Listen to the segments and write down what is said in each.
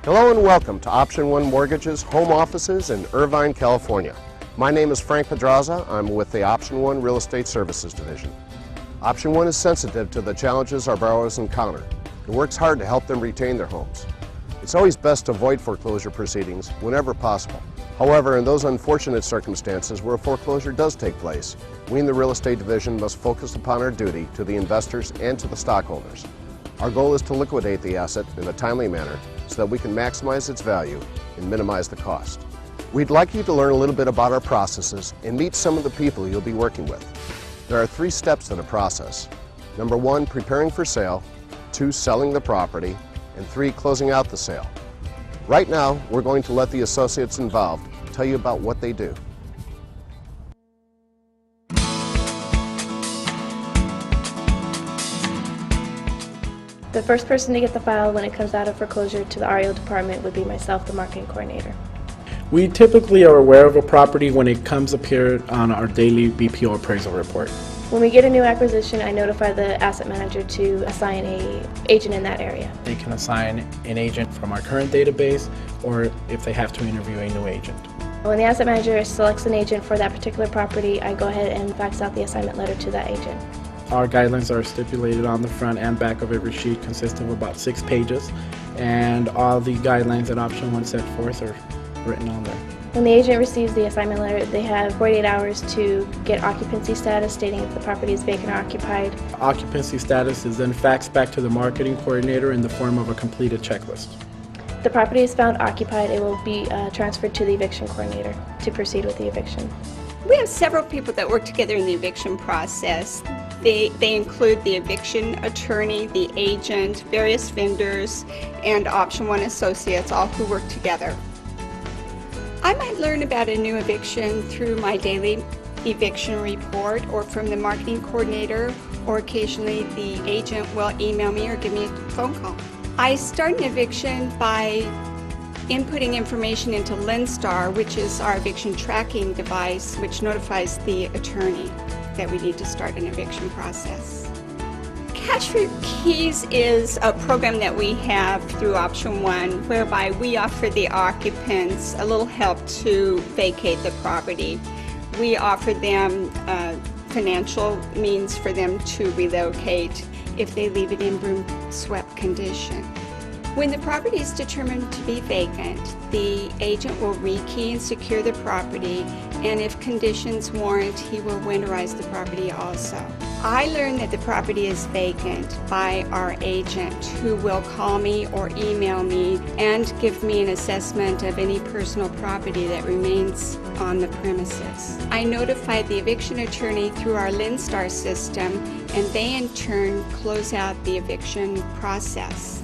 Hello and welcome to Option 1 Mortgage's home offices in Irvine, California. My name is Frank Pedraza. I'm with the Option 1 Real Estate Services Division. Option 1 is sensitive to the challenges our borrowers encounter. It works hard to help them retain their homes. It's always best to avoid foreclosure proceedings whenever possible. However, in those unfortunate circumstances where a foreclosure does take place, we in the Real Estate Division must focus upon our duty to the investors and to the stockholders. Our goal is to liquidate the asset in a timely manner so that we can maximize its value and minimize the cost. We'd like you to learn a little bit about our processes and meet some of the people you'll be working with. There are 3 steps to the process. Number 1, preparing for sale. 2, selling the property. And 3, closing out the sale. Right now, we're going to let the associates involved tell you about what they do. The first person to get the file when it comes out of foreclosure to the REO department would be myself, the marketing coordinator. We typically are aware of a property when it comes appear on our daily BPO appraisal report. When we get a new acquisition, I notify the asset manager to assign an agent in that area. They can assign an agent from our current database, or if they have to interview a new agent. When the asset manager selects an agent for that particular property, I go ahead and fax out the assignment letter to that agent. Our guidelines are stipulated on the front and back of every sheet, consist of about 6 pages, and all the guidelines that Option 1 set forth are written on there. When the agent receives the assignment letter, they have 48 hours to get occupancy status, stating if the property is vacant or occupied. Occupancy status is then faxed back to the marketing coordinator in the form of a completed checklist. If the property is found occupied, it will be transferred to the eviction coordinator to proceed with the eviction. We have several people that work together in the eviction process. They include the eviction attorney, the agent, various vendors, and Option 1 associates, all who work together. I might learn about a new eviction through my daily eviction report or from the marketing coordinator, or occasionally the agent will email me or give me a phone call. I start an eviction by inputting information into LendStar, which is our eviction tracking device, which notifies the attorney that we need to start an eviction process. Cash for Keys is a program that we have through Option 1 whereby we offer the occupants a little help to vacate the property. We offer them financial means for them to relocate if they leave it in broom swept condition. When the property is determined to be vacant, the agent will rekey and secure the property, and if conditions warrant, he will winterize the property also. I learned that the property is vacant by our agent, who will call me or email me and give me an assessment of any personal property that remains on the premises. I notify the eviction attorney through our LendStar system, and they in turn close out the eviction process.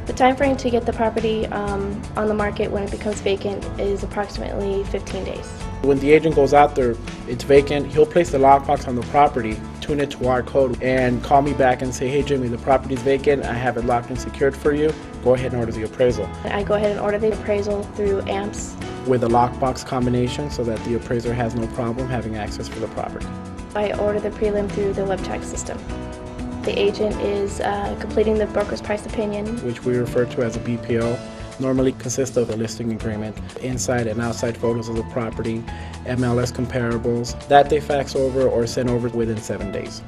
The time frame to get the property on the market when it becomes vacant is approximately 15 days. When the agent goes out there, it's vacant, he'll place the lockbox on the property, tune it to our code, and call me back and say, hey Jimmy, the property's vacant, I have it locked and secured for you, go ahead and order the appraisal. I go ahead and order the appraisal through AMPS. With a lockbox combination so that the appraiser has no problem having access for the property. I order the prelim through the web tax system. The agent is completing the broker's price opinion, which we refer to as a BPO. Normally consists of a listing agreement, inside and outside photos of the property, MLS comparables, that they fax over or send over within 7 days.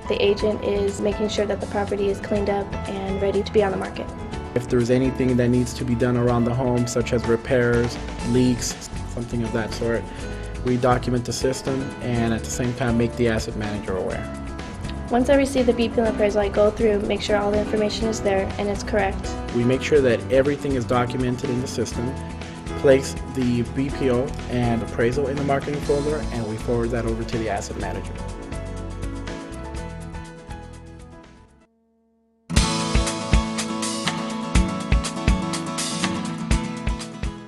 The agent is making sure that the property is cleaned up and ready to be on the market. If there's anything that needs to be done around the home, such as repairs, leaks, something of that sort, we document the system and at the same time make the asset manager aware. Once I receive the BPO appraisal, I go through, make sure all the information is there and it's correct. We make sure that everything is documented in the system, place the BPO and appraisal in the marketing folder, and we forward that over to the asset manager.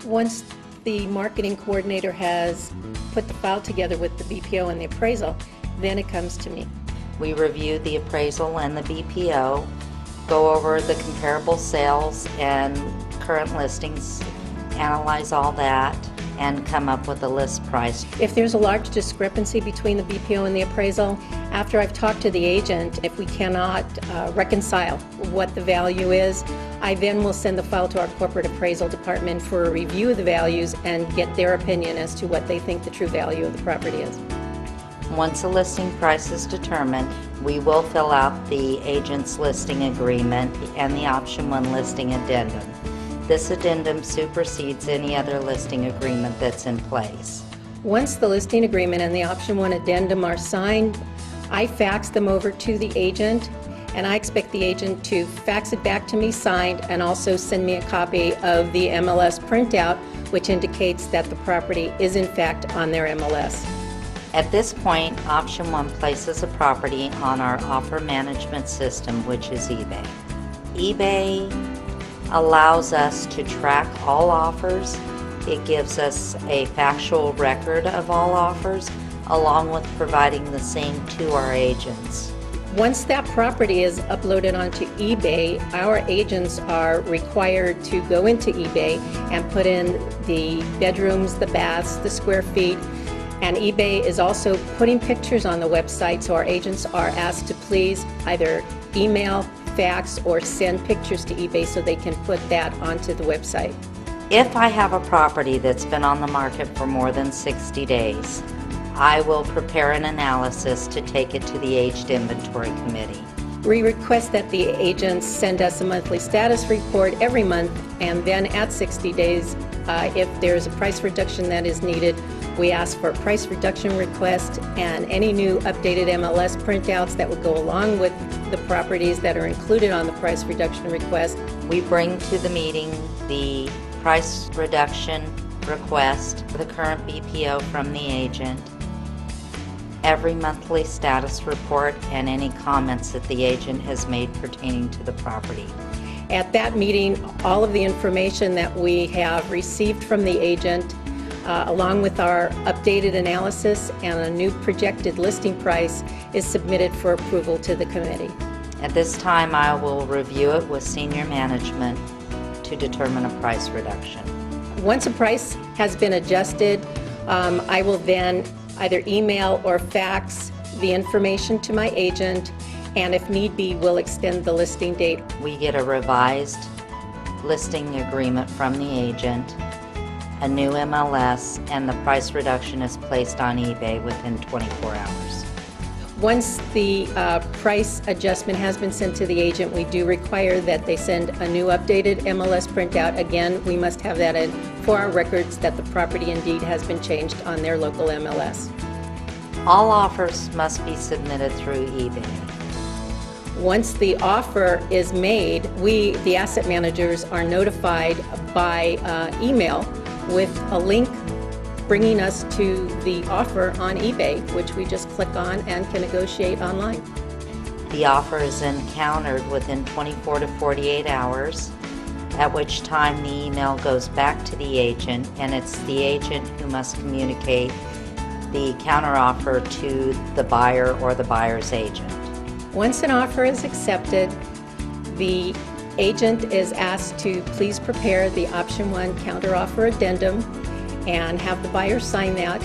Once the marketing coordinator has put the file together with the BPO and the appraisal, then it comes to me. We review the appraisal and the BPO, go over the comparable sales and current listings, analyze all that, and come up with a list price. If there's a large discrepancy between the BPO and the appraisal, after I've talked to the agent, if we cannot reconcile what the value is, I then will send the file to our corporate appraisal department for a review of the values and get their opinion as to what they think the true value of the property is. Once a listing price is determined, we will fill out the agent's listing agreement and the option 1 listing addendum. This addendum supersedes any other listing agreement that's in place. Once the listing agreement and the option 1 addendum are signed, I fax them over to the agent, and I expect the agent to fax it back to me signed and also send me a copy of the MLS printout, which indicates that the property is in fact on their MLS. At this point, option 1 places a property on our offer management system, which is eBay. eBay allows us to track all offers. It gives us a factual record of all offers, along with providing the same to our agents. Once that property is uploaded onto eBay, our agents are required to go into eBay and put in the bedrooms, the baths, the square feet, and eBay is also putting pictures on the website, so our agents are asked to please either email, fax, or send pictures to eBay so they can put that onto the website. If I have a property that's been on the market for more than 60 days, I will prepare an analysis to take it to the Aged Inventory Committee. We request that the agents send us a monthly status report every month, and then at 60 days, if there's a price reduction that is needed, we ask for a price reduction request and any new updated MLS printouts that would go along with the properties that are included on the price reduction request. We bring to the meeting the price reduction request, the current BPO from the agent, every monthly status report, and any comments that the agent has made pertaining to the property. At that meeting, all of the information that we have received from the agent, along with our updated analysis and a new projected listing price, is submitted for approval to the committee. At this time, I will review it with senior management to determine a price reduction. Once a price has been adjusted, I will then either email or fax the information to my agent, and if need be, we'll extend the listing date. We get a revised listing agreement from the agent, a new MLS, and the price reduction is placed on eBay within 24 hours. Once the price adjustment has been sent to the agent, we do require that they send a new updated MLS printout. Again, we must have that in for our records that the property indeed has been changed on their local MLS. All offers must be submitted through eBay. Once the offer is made, we, the asset managers, are notified by email with a link bringing us to the offer on eBay, which we just click on and can negotiate online. The offer is encountered within 24 to 48 hours, at which time the email goes back to the agent, and it's the agent who must communicate the counteroffer to the buyer or the buyer's agent. Once an offer is accepted, the agent is asked to please prepare the option 1 counteroffer addendum and have the buyer sign that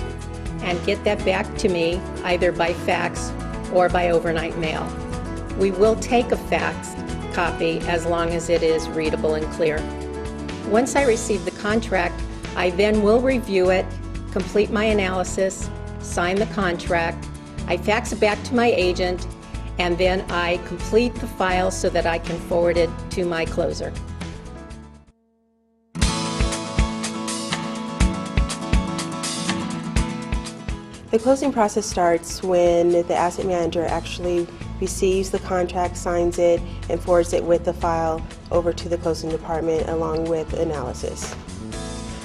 and get that back to me either by fax or by overnight mail. We will take a faxed copy as long as it is readable and clear. Once I receive the contract, I then will review it, complete my analysis, sign the contract, I fax it back to my agent, and then I complete the file so that I can forward it to my closer. The closing process starts when the asset manager actually receives the contract, signs it, and forwards it with the file over to the closing department along with analysis.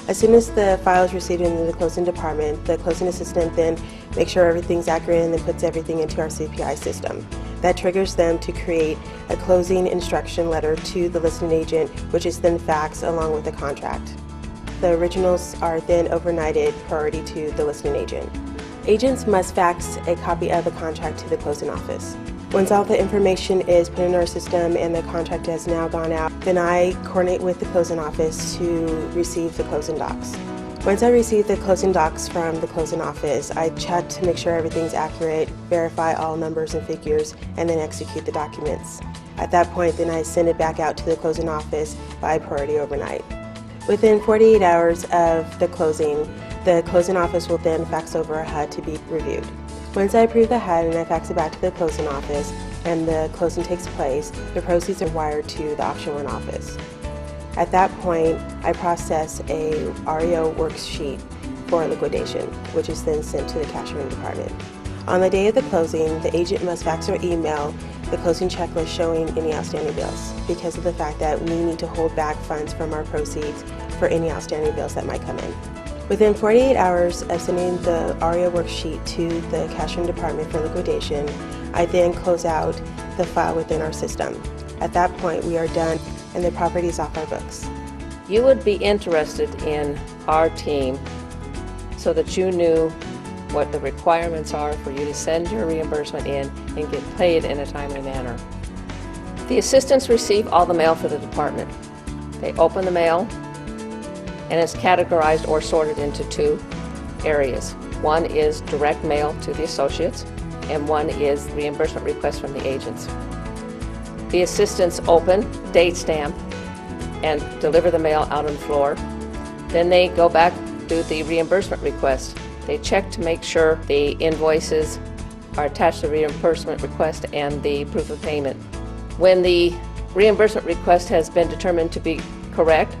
As soon as the file is received into the closing department, the closing assistant then makes sure everything's accurate and then puts everything into our CPI system. That triggers them to create a closing instruction letter to the listing agent, which is then faxed along with the contract. The originals are then overnighted priority to the listing agent. Agents must fax a copy of the contract to the closing office. Once all the information is put in our system and the contract has now gone out, then I coordinate with the closing office to receive the closing docs. Once I receive the closing docs from the closing office, I check to make sure everything's accurate, verify all numbers and figures, and then execute the documents. At that point, then I send it back out to the closing office by priority overnight. Within 48 hours of the closing office will then fax over a HUD to be reviewed. Once I approve the HUD and I fax it back to the closing office and the closing takes place, the proceeds are wired to the Option 1 office. At that point, I process a REO worksheet for liquidation, which is then sent to the cashiering department. On the day of the closing, the agent must fax or email the closing checklist showing any outstanding bills because of the fact that we need to hold back funds from our proceeds for any outstanding bills that might come in. Within 48 hours of sending the REO worksheet to the cashiering department for liquidation, I then close out the file within our system. At that point, we are done and the property is off our books. You would be interested in our team so that you knew what the requirements are for you to send your reimbursement in and get paid in a timely manner. The assistants receive all the mail for the department. They open the mail and it's categorized or sorted into two areas. One is direct mail to the associates and one is reimbursement requests from the agents. The assistants open, date stamp, and deliver the mail out on the floor. Then they go back, do the reimbursement request. They check to make sure the invoices are attached to the reimbursement request and the proof of payment. When the reimbursement request has been determined to be correct,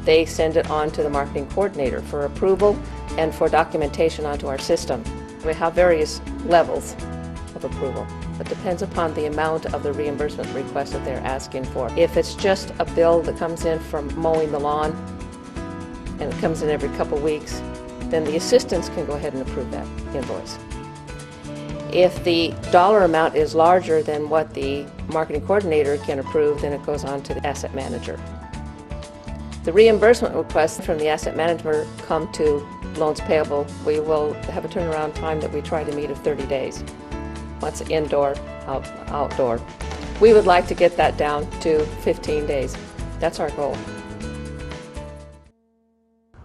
they send it on to the marketing coordinator for approval and for documentation onto our system. We have various levels of approval. It depends upon the amount of the reimbursement request that they're asking for. If it's just a bill that comes in from mowing the lawn and it comes in every couple weeks, then the assistants can go ahead and approve that invoice. If the dollar amount is larger than what the marketing coordinator can approve, then it goes on to the asset manager. The reimbursement requests from the asset manager come to loans payable. We will have a turnaround time that we try to meet of 30 days. Once indoor, outdoor. We would like to get that down to 15 days. That's our goal.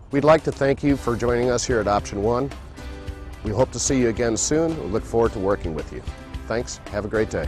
We'd like to thank you for joining us here at Option 1. We hope to see you again soon. We look forward to working with you. Thanks. Have a great day.